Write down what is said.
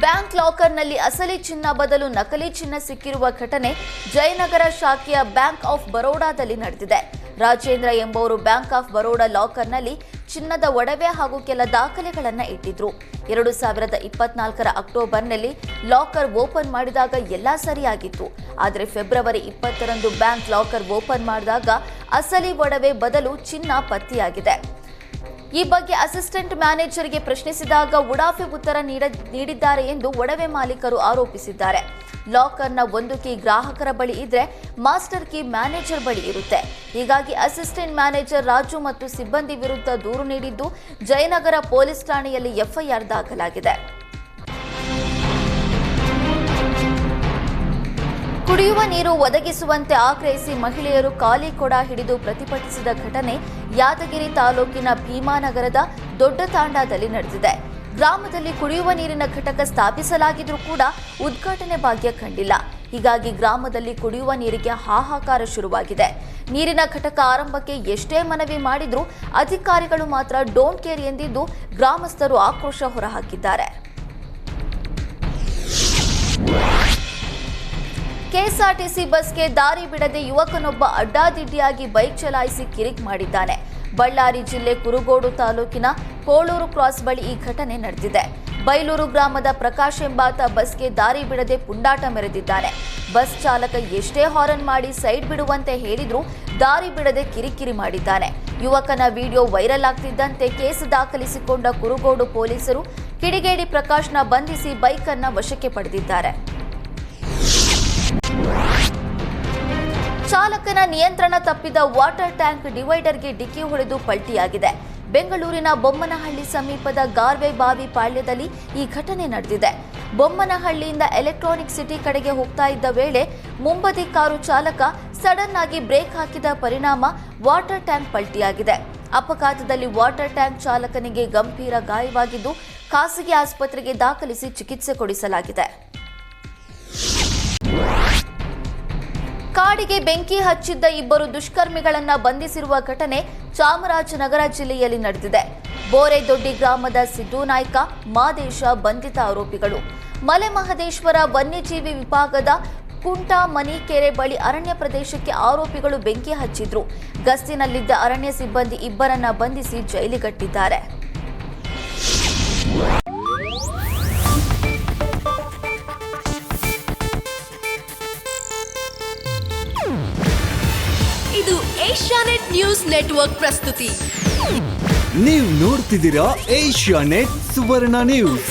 Bank ಲಾಕರ್ನಲ್ಲಿ ಅಸಲಿ ಚಿನ್ನ ಬದಲು ನಕಲಿ ಚಿನ್ನ ಸಿಕ್ಕಿರುವ ಘಟನೆ ಜಯನಗರ ಶಾಖೆಯ ಬ್ಯಾಂಕ್ ಆಫ್ ಬರೋಡಾದಲ್ಲಿ ನಡೆದಿದೆ. ರಾಜೇಂದ್ರ ಎಂಬುವರು ಬ್ಯಾಂಕ್ ಆಫ್ ಬರೋಡಾ ಲಾಕರ್ನಲ್ಲಿ ಚಿನ್ನದ ಒಡವೆ ಹಾಗೂ ಕೆಲ ದಾಖಲೆಗಳನ್ನು ಇಟ್ಟಿದ್ರು. 2024ರ ಅಕ್ಟೋಬರ್ನಲ್ಲಿ ಲಾಕರ್ ಓಪನ್ ಮಾಡಿದಾಗ ಎಲ್ಲ ಸರಿಯಾಗಿತ್ತು. ಆದರೆ ಫೆಬ್ರವರಿ 20ರಂದು ಬ್ಯಾಂಕ್ ಲಾಕರ್ ಓಪನ್ ಮಾಡಿದಾಗ ಅಸಲಿ ಒಡವೆ ಬದಲು ಚಿನ್ನ ಪತ್ತೆಯಾಗಿದೆ. ಈ ಬಗ್ಗೆ ಅಸಿಸ್ಟೆಂಟ್ ಮ್ಯಾನೇಜರ್ಗೆ ಪ್ರಶ್ನಿಸಿದಾಗ ಉಡಾಫೆ ಉತ್ತರ ನೀಡಿದ್ದಾರೆ ಎಂದು ಒಡವೆ ಮಾಲೀಕರು ಆರೋಪಿಸಿದ್ದಾರೆ. ಲಾಕರ್ನ ಒಂದು ಕೀ ಗ್ರಾಹಕರ ಬಳಿ ಇದ್ರೆ ಮಾಸ್ಟರ್ ಕೀ ಮ್ಯಾನೇಜರ್ ಬಳಿ ಇರುತ್ತೆ. ಹೀಗಾಗಿ ಅಸಿಸ್ಟೆಂಟ್ ಮ್ಯಾನೇಜರ್ ರಾಜು ಮತ್ತು ಸಿಬ್ಬಂದಿ ವಿರುದ್ಧ ದೂರು ನೀಡಿದ್ದು ಜಯನಗರ ಪೊಲೀಸ್ ಠಾಣೆಯಲ್ಲಿ ಎಫ್ಐಆರ್ ದಾಖಲಾಗಿದೆ. ಕುಡಿಯುವ ನೀರು ಒದಗಿಸುವಂತೆ ಆಗ್ರಹಿಸಿ ಮಹಿಳೆಯರು ಖಾಲಿ ಕೊಡ ಹಿಡಿದು ಪ್ರತಿಭಟಿಸಿದ ಘಟನೆ ಯಾದಗಿರಿ ತಾಲೂಕಿನ ಭೀಮಾನಗರದ ದೊಡ್ಡ ತಾಂಡಾದಲ್ಲಿ ನಡೆದಿದೆ. ಗ್ರಾಮದಲ್ಲಿ ಕುಡಿಯುವ ನೀರಿನ ಘಟಕ ಸ್ಥಾಪಿಸಲಾಗಿದ್ರೂ ಕೂಡ ಉದ್ಘಾಟನೆ ಭಾಗ್ಯ ಕಂಡಿಲ್ಲ. ಹೀಗಾಗಿ ಗ್ರಾಮದಲ್ಲಿ ಕುಡಿಯುವ ನೀರಿಗೆ ಹಾಹಾಕಾರ ಶುರುವಾಗಿದೆ. ನೀರಿನ ಘಟಕ ಆರಂಭಕ್ಕೆ ಎಷ್ಟೇ ಮನವಿ ಮಾಡಿದ್ರೂ ಅಧಿಕಾರಿಗಳು ಮಾತ್ರ ಡೋಂಟ್ ಕೇರ್ ಎಂದಿದ್ದು ಗ್ರಾಮಸ್ಥರು ಆಕ್ರೋಶ ಹೊರಹಾಕಿದ್ದಾರೆ. ಕೆಎಸ್ಆರ್ಟಿಸಿ ಬಸ್ಗೆ ದಾರಿ ಬಿಡದೆ ಯುವಕನೊಬ್ಬ ಅಡ್ಡಾದಿಡ್ಡಿಯಾಗಿ ಬೈಕ್ ಚಲಾಯಿಸಿ ಕಿರಿಕ್ ಮಾಡಿದ್ದಾನೆ. ಬಳ್ಳಾರಿ ಜಿಲ್ಲೆ ಕುರುಗೋಡು ತಾಲೂಕಿನ ಕೋಳೂರು ಕ್ರಾಸ್ ಬಳಿ ಈ ಘಟನೆ ನಡೆದಿದೆ. ಬೈಲೂರು ಗ್ರಾಮದ ಪ್ರಕಾಶ್ ಎಂಬಾತ ಬಸ್ಗೆ ದಾರಿ ಬಿಡದೆ ಪುಂಡಾಟ ಮೆರೆದಿದ್ದಾನೆ. ಬಸ್ ಚಾಲಕ ಎಷ್ಟೇ ಹಾರನ್ ಮಾಡಿ ಸೈಡ್ ಬಿಡುವಂತೆ ಹೇಳಿದ್ರೂ ದಾರಿ ಬಿಡದೆ ಕಿರಿಕಿರಿ ಮಾಡಿದ್ದಾನೆ. ಯುವಕನ ವಿಡಿಯೋ ವೈರಲ್ ಆಗ್ತಿದ್ದಂತೆ ಕೇಸ್ ದಾಖಲಿಸಿಕೊಂಡ ಕುರುಗೋಡು ಪೊಲೀಸರು ಕಿಡಿಗೇಡಿ ಪ್ರಕಾಶ್ನ ಬಂಧಿಸಿ ಬೈಕ್ ಅನ್ನ ವಶಕ್ಕೆ ಪಡೆದಿದ್ದಾರೆ. ಚಾಲಕನ ನಿಯಂತ್ರಣ ತಪ್ಪಿದ ವಾಟರ್ ಟ್ಯಾಂಕ್ ಡಿವೈಡರ್ಗೆ ಡಿಕ್ಕಿ ಹೊಡೆದು ಪಲ್ಟಿಯಾಗಿದೆ. ಬೆಂಗಳೂರಿನ ಬೊಮ್ಮನಹಳ್ಳಿ ಸಮೀಪದ ಗಾರ್ವೆ ಬಾವಿ ಪಾಳ್ಯದಲ್ಲಿ ಈ ಘಟನೆ ನಡೆದಿದೆ. ಬೊಮ್ಮನಹಳ್ಳಿಯಿಂದ ಎಲೆಕ್ಟ್ರಾನಿಕ್ ಸಿಟಿ ಕಡೆಗೆ ಹೋಗ್ತಾ ಇದ್ದ ವೇಳೆ ಮುಂಬದಿ ಕಾರು ಚಾಲಕ ಸಡನ್ ಆಗಿ ಬ್ರೇಕ್ ಹಾಕಿದ ಪರಿಣಾಮ ವಾಟರ್ ಟ್ಯಾಂಕ್ ಪಲ್ಟಿಯಾಗಿದೆ. ಅಪಘಾತದಲ್ಲಿ ವಾಟರ್ ಟ್ಯಾಂಕ್ ಚಾಲಕನಿಗೆ ಗಂಭೀರ ಗಾಯವಾಗಿದ್ದು ಖಾಸಗಿ ಆಸ್ಪತ್ರೆಗೆ ದಾಖಲಿಸಿ ಚಿಕಿತ್ಸೆ ಕೊಡಿಸಲಾಗಿದೆ. ಕಾಡಿಗೆ ಬೆಂಕಿ ಹಚ್ಚಿದ್ದ ಇಬ್ಬರು ದುಷ್ಕರ್ಮಿಗಳನ್ನ ಬಂಧಿಸಿರುವ ಘಟನೆ ಚಾಮರಾಜನಗರ ಜಿಲ್ಲೆಯಲ್ಲಿ ನಡೆದಿದೆ. ಬೋರೆದೊಡ್ಡಿ ಗ್ರಾಮದ ಸಿದ್ದು ನಾಯ್ಕ, ಮಾದೇಶ ಬಂಧಿತ ಆರೋಪಿಗಳು. ಮಲೆಮಹದೇಶ್ವರ ವನ್ಯಜೀವಿ ವಿಭಾಗದ ಕುಂಟಾ ಮನಿಕೆರೆ ಬಳಿ ಅರಣ್ಯ ಪ್ರದೇಶಕ್ಕೆ ಆರೋಪಿಗಳು ಬೆಂಕಿ ಹಚ್ಚಿದ್ರು. ಗಸ್ತಿನಲ್ಲಿದ್ದ ಅರಣ್ಯ ಸಿಬ್ಬಂದಿ ಇಬ್ಬರನ್ನ ಬಂಧಿಸಿ ಜೈಲಿಗಟ್ಟಿದ್ದಾರೆ. ಇದು ಏಷ್ಯಾನೆಟ್ ನ್ಯೂಸ್ ನೆಟ್ವರ್ಕ್ ಪ್ರಸ್ತುತಿ. ನೀವು ನೋಡ್ತಿದ್ದೀರಾ ಏಷ್ಯಾನೆಟ್ ಸುವರ್ಣ ನ್ಯೂಸ್.